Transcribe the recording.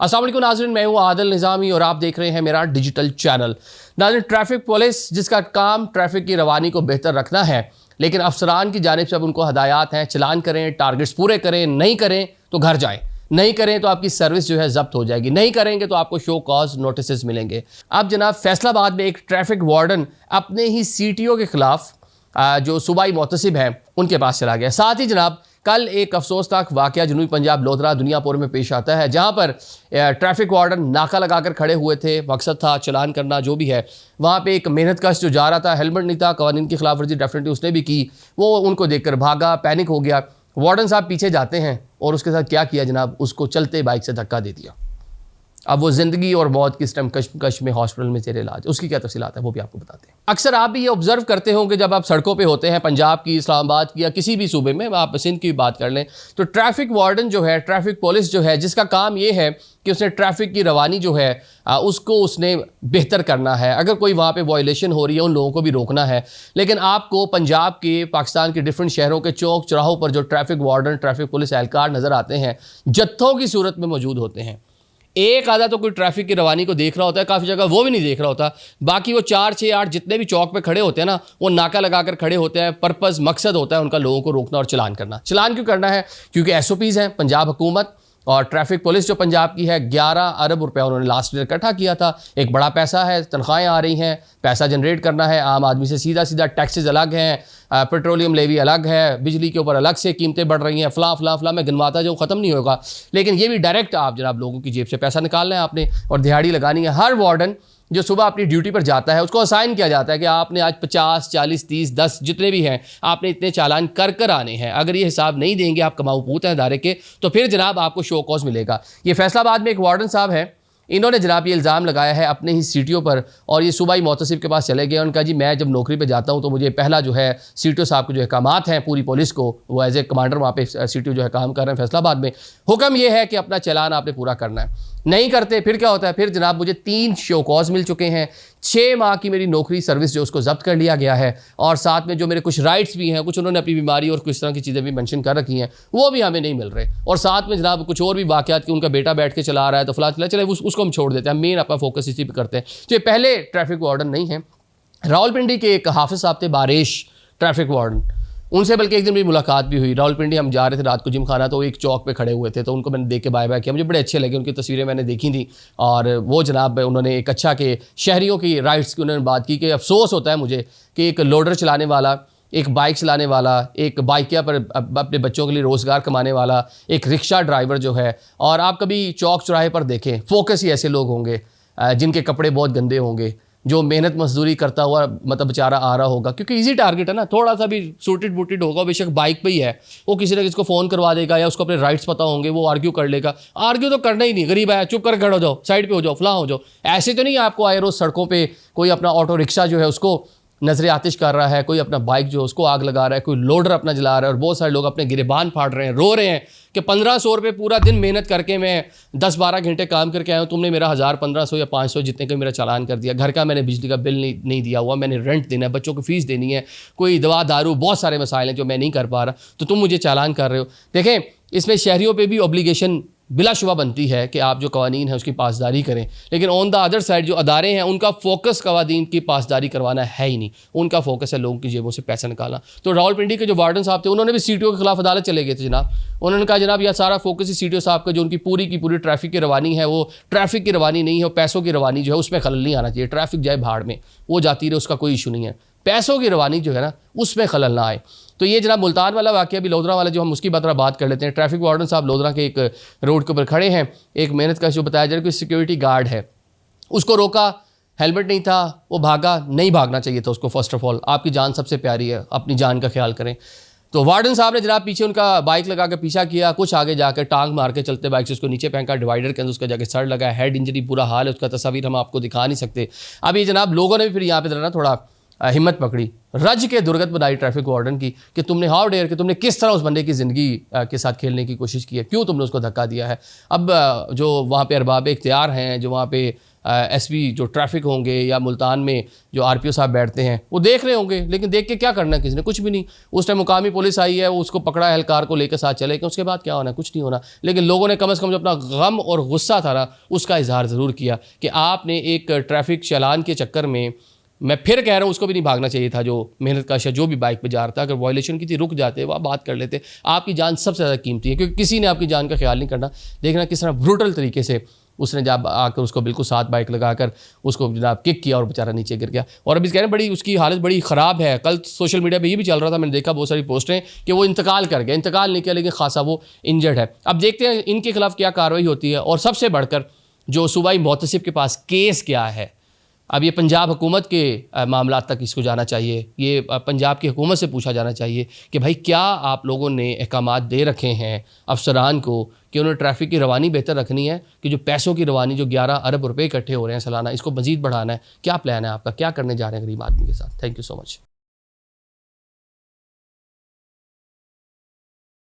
अस्सलाम वालेकुम नाज़रीन, मैं हूँ आदिल निज़ामी और आप देख रहे हैं मेरा डिजिटल चैनल। नाज़रीन, ट्रैफिक पुलिस जिसका काम ट्रैफिक की रवानी को बेहतर रखना है, लेकिन अफसरान की जानिब से अब उनको हदायत हैं, चलान करें, टारगेट्स पूरे करें, नहीं करें तो घर जाएं, नहीं करें तो आपकी सर्विस जो है जब्त हो जाएगी, नहीं करेंगे तो आपको शो कॉज नोटिस मिलेंगे। अब जनाब फैसलाबाद में एक ट्रैफिक वार्डन अपने ही CTO के खिलाफ जो सूबाई मोहतसिब हैं उनके पास चला गया। साथ ही जनाब कल एक अफसोसनाक वाक़या जनूबी पंजाब लोधरा दुनियापुर में पेश आता है, जहां पर ट्रैफिक वार्डन नाका लगाकर खड़े हुए थे। मकसद था चलान करना, जो भी है। वहां पे एक मेहनतकश जो जा रहा था, हेलमेट नहीं था, कानून की खिलाफ वर्जी डेफिनेटली उसने भी की, वो उनको देखकर भागा, पैनिक हो गया। वार्डन साहब पीछे जाते हैं और उसके साथ क्या किया जनाब, उसको चलते बाइक से धक्का दे दिया। अब वो ज़िंदगी और मौत की इस टाइम कश्मकश में हॉस्पिटल में जेर इलाज, उसकी क्या तफसीलात है वो भी आपको बताते हैं। अक्सर आप भी ये ऑब्जर्व करते होंगे जब आप सड़कों पे होते हैं, पंजाब की, इस्लामाबाद की या किसी भी सूबे में, आप सिंध की बात कर लें, तो ट्रैफिक वार्डन जो है, ट्रैफिक पुलिस जो है, जिसका काम ये है कि उसने ट्रैफिक की रवानी जो है उसको उसने बेहतर करना है। अगर कोई वहाँ पे वायलेशन हो रही है, उन लोगों को भी रोकना है। लेकिन आपको पंजाब के, पाकिस्तान के डिफरेंट शहरों के चौक चौराहों पर जो ट्रैफिक वार्डन, ट्रैफिक पुलिस एहलकार नज़र आते हैं, जत्थों की सूरत में मौजूद होते हैं। एक आधा तो कोई ट्रैफिक की रवानी को देख रहा होता है, काफ़ी जगह वो भी नहीं देख रहा होता। बाकी वो 4, 6, 8 जितने भी चौक पे खड़े होते हैं ना, वो नाका लगाकर खड़े होते हैं। पर्पज़, मकसद होता है उनका लोगों को रोकना और चलान करना। चलान क्यों करना है? क्योंकि SOPs हैं। पंजाब हुकूमत और ट्रैफिक पुलिस जो पंजाब की है, 11 अरब रुपया उन्होंने लास्ट ईयर इकट्ठा किया था। एक बड़ा पैसा है, तनख्वाहें आ रही हैं, पैसा जनरेट करना है। आम आदमी से सीधा सीधा टैक्सेस अलग हैं, पेट्रोलियम लेवी अलग है, बिजली के ऊपर अलग से कीमतें बढ़ रही हैं, फला मैं गिनवाता जो ख़त्म नहीं होगा। लेकिन ये भी डायरेक्ट आप जनाब लोगों की जेब से पैसा निकालना है आपने और दिहाड़ी लगानी है। हर वार्डन जो सुबह अपनी ड्यूटी पर जाता है, उसको असाइन किया जाता है कि आपने आज 50, 40, 30, 10 जितने भी हैं, आपने इतने चालान कर आने हैं। अगर ये हिसाब नहीं देंगे आप कमाऊ पूत हैं इदारे के, तो फिर जनाब आपको शो कॉज मिलेगा। ये फैसलाबाद में एक वार्डन साहब हैं, इन्होंने जनाब ये इल्ज़ाम लगाया है अपने ही CTO पर, और ये सूबाई मोहतसिब के पास चले गए। उनका जी मैं जब नौकरी पे जाता हूँ तो मुझे पहला जो है CTO साहब के जो अहकामात हैं पूरी पुलिस को, वो एज ए कमांडर वहाँ पे CTO जो है काम कर रहे हैं फैसलाबाद में, हुक्म ये है कि अपना चालान आपने पूरा करना है। नहीं करते फिर क्या होता है? फिर जनाब मुझे 3 शो कॉज मिल चुके हैं, 6 माह की मेरी नौकरी सर्विस जो उसको जब्त कर लिया गया है, और साथ में जो मेरे कुछ राइट्स भी हैं, कुछ उन्होंने अपनी बीमारी और कुछ तरह की चीज़ें भी मेंशन कर रखी हैं, वो भी हमें नहीं मिल रहे। और साथ में जनाब कुछ और भी वाक़यात कि उनका बेटा बैठ के चला रहा है तो फला चले उसको हम छोड़ देते हैं, मेन अपना फोकस इसी पर करते हैं। तो ये पहले ट्रैफिक वार्डन नहीं है। रावलपिंडी के एक हाफिज़ साहब थे, बारिश ट्रैफिक वार्डन, उनसे बल्कि एक दिन मेरी मुलाकात भी हुई। रावलपिंडी हम जा रहे थे रात को जिम खाना, तो एक चौक पे खड़े हुए थे, तो उनको मैंने देख के बाय बाय किया। मुझे बड़े अच्छे लगे, उनकी तस्वीरें मैंने देखी थी। और वो जनाब उन्होंने एक अच्छा के शहरियों की राइट्स की उन्होंने बात की कि अफसोस होता है मुझे कि एक लोडर चलाने वाला, एक बाइक चलाने वाला, एक बाइकिया पर अपने बच्चों के लिए रोज़गार कमाने वाला, एक रिक्शा ड्राइवर जो है, और आप कभी चौक चौराहे पर देखें, फोकस ही ऐसे लोग होंगे जिनके कपड़े बहुत गंदे होंगे, जो मेहनत मजदूरी करता हुआ मतलब बेचारा आ रहा होगा, क्योंकि इजी टारगेट है ना, थोड़ा सा भी सूटेड बूटेड होगा, बेशक बाइक पे ही है, वो किसी ना किसी को फ़ोन करवा देगा या उसको अपने राइट्स पता होंगे, वो आर्ग्यू कर लेगा। आर्ग्यू तो करना ही नहीं, गरीब आया चुप कर खड़े हो जाओ, साइड पे हो जाओ, फला हो जाओ। ऐसे तो नहीं आपको आए रोज़ सड़कों पर कोई अपना ऑटो रिक्शा जो है उसको नजर आतिश कर रहा है, कोई अपना बाइक जो है उसको आग लगा रहा है, कोई लोडर अपना जला रहा है, और बहुत सारे लोग अपने गिरेबान फाड़ रहे हैं, रो रहे हैं कि 1500 रुपये पूरा दिन मेहनत करके मैं 10-12 घंटे काम करके आया हूँ, तुमने मेरा 1000, 1500 या 500 जितने का मेरा चालान कर दिया। घर का मैंने बिजली का बिल नहीं दिया हुआ, मैंने रेंट देना है, बच्चों को फीस देनी है, कोई दवा दारू, बहुत सारे मसाइल हैं जो मैं नहीं कर पा रहा, तो तुम मुझे चालान कर रहे हो। देखें, इसमें शहरियों पर भी ऑब्लिगेशन बिलाशुबा बनती है कि आप जो कवानीन है उसकी पासदारी करें, लेकिन ऑन द अदर साइड जो अदारे हैं उनका फोकस कवानीन की पासदारी करवाना है ही नहीं, उनका फोकस है लोगों की जेबों से पैसा निकालना। तो रावलपिंडी के जो वार्डन साहब थे उन्होंने भी CTO के खिलाफ अदालत चले गए थे जनाब। उन्होंने कहा जनाब यह सारा फोकस ही CTO साहब का, जो उनकी पूरी की पूरी ट्रैफिक की रवानी है वो ट्रैफिक की रवानी नहीं है, वो पैसों की रवानी जो है उसमें खलल नहीं आना चाहिए। ट्रैफिक जाए भाड़ में, वो जाती रहे, उसका कोई इशू नहीं है, पैसों की रवानी जो है ना उसमें खलल ना आए। तो ये जनाब मुल्तान वाला वाक़या भी, लोधरा वाला जो हम उसकी बात कर लेते हैं। ट्रैफिक वार्डन साहब लोधरा के एक रोड के ऊपर खड़े हैं, एक मेहनत का जो बताया जा रहा है कि सिक्योरिटी गार्ड है, उसको रोका, हेलमेट नहीं था, वो भागा, नहीं भागना चाहिए था उसको। फर्स्ट ऑफ ऑल आपकी जान सबसे प्यारी है, अपनी जान का ख्याल करें। तो वार्डन साहब ने जनाब पीछे उनका बाइक लगा के पीछा किया, कुछ आगे जाकर टांग मार के चलते बाइक से उसको नीचे फेंका, डिवाइडर के अंदर उसका जाके सड़ लगा, हेड इंजरी, बुरा हाल है उसका, तस्वीर हम आपको दिखा नहीं सकते। अब ये जनाब लोगों ने भी फिर यहाँ पे ना थोड़ा हिम्मत पकड़ी, रज के दुर्गत बनाई ट्रैफिक वार्डन की कि तुमने हाउ डेयर कि तुमने किस तरह उस बंदे की ज़िंदगी के साथ खेलने की कोशिश की है, क्यों तुमने उसको धक्का दिया है। अब जो वहाँ पे अरबाब इख्तियार हैं, जो वहाँ पे एसपी जो ट्रैफिक होंगे या मुल्तान में जो आरपीओ साहब बैठते हैं वो देख रहे होंगे, लेकिन देख के क्या करना है किसी ने, कुछ भी नहीं। उस टाइम मुकामी पुलिस आई है, उसको पकड़ा है, एहलकार को लेकर साथ चले गए, उसके बाद क्या होना है, कुछ नहीं होना। लेकिन लोगों ने कम से कम जो अपना गम और गुस्सा था ना उसका इजहार ज़रूर किया कि आपने एक ट्रैफिक चालान के चक्कर में, मैं फिर कह रहा हूँ उसको भी नहीं भागना चाहिए था, जो मेहनत का जो भी बाइक पे जा रहा था, अगर वायलेशन की थी रुक जाते, वह बात कर लेते। आपकी जान सबसे ज़्यादा कीमती है, क्योंकि किसी ने आपकी जान का ख्याल नहीं करना। देखना किस तरह ब्रूटल तरीके से उसने जब आकर उसको बिल्कुल साथ बाइक लगाकर उसको जनाब किक किया और बेचारा नीचे गिर गया। और अभी कह रहे हैं बड़ी उसकी हालत बड़ी ख़राब है। कल सोशल मीडिया पे ये भी चल रहा था, मैंने देखा बहुत सारी पोस्टें कि वो इंतकाल कर गया, इंतकाल नहीं किया लेकिन खासा वो इंजर्ड है। अब देखते हैं इनके खिलाफ क्या कार्रवाई होती है, और सबसे बढ़कर जो सूबाई मोहतसिब के पास केस क्या है। अब ये पंजाब हुकूमत के मामला तक इसको जाना चाहिए, ये पंजाब की हुकूमत से पूछा जाना चाहिए कि भाई क्या आप लोगों ने अहकामात दे रखे हैं अफसरान को कि उन्हें ट्रैफिक की रवानी बेहतर रखनी है, कि जो पैसों की रवानी जो 11 अरब रुपए इकट्ठे हो रहे हैं सालाना, इसको मज़ीद बढ़ाना है। क्या प्लान है आपका, क्या करने जा रहे हैं गरीब आदमी के साथ? Thank you so much.